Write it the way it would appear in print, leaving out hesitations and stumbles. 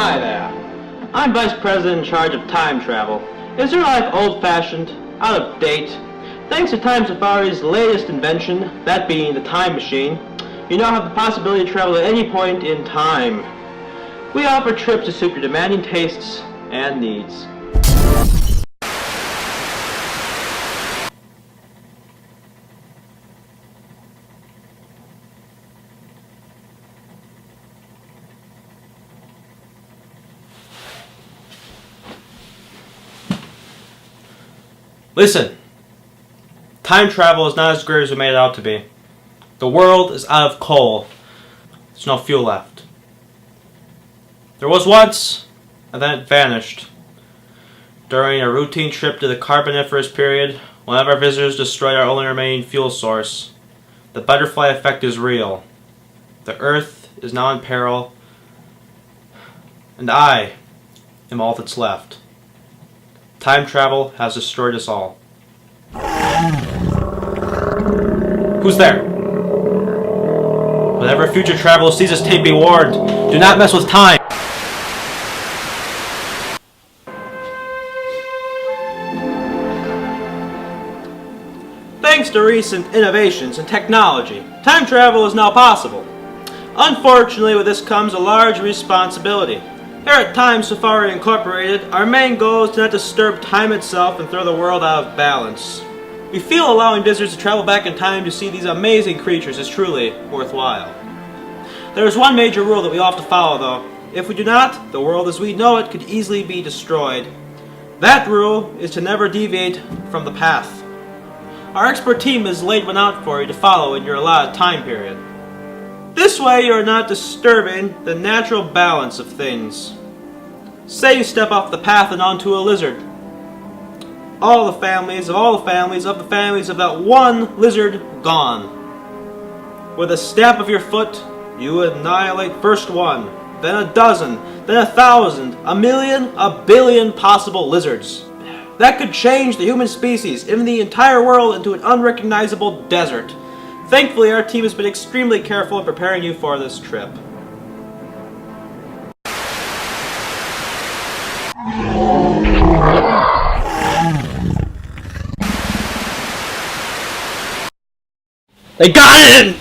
Hi there. I'm Vice President in charge of time travel. Is your life old-fashioned, out of date? Thanks to Time Safari's latest invention, that being the time machine, you now have the possibility to travel at any point in time. We offer trips to suit your demanding tastes and needs. Listen, time travel is not as great as we made it out to be. The world is out of coal. There's no fuel left. There was once, and then it vanished. During a routine trip to the Carboniferous period, one of our visitors destroyed our only remaining fuel source. The butterfly effect is real. The Earth is now in peril, and I am all that's left. Time travel has destroyed us all. Who's there? Whenever a future traveler sees this tape, be warned. Do not mess with time. Thanks to recent innovations in technology, time travel is now possible. Unfortunately, with this comes a large responsibility. Here at Time Safari Incorporated, our main goal is to not disturb time itself and throw the world out of balance. We feel allowing visitors to travel back in time to see these amazing creatures is truly worthwhile. There is one major rule that we all have to follow, though. If we do not, the world as we know it could easily be destroyed. That rule is to never deviate from the path. Our expert team has laid one out for you to follow in your allotted time period. This way you are not disturbing the natural balance of things. Say you step off the path and onto a lizard. All the families of that one lizard gone. With a stamp of your foot, you annihilate first one, then a dozen, then 1,000, 1,000,000, 1,billion possible lizards. That could change the human species, even the entire world, into an unrecognizable desert. Thankfully, our team has been extremely careful in preparing you for this trip. They got it!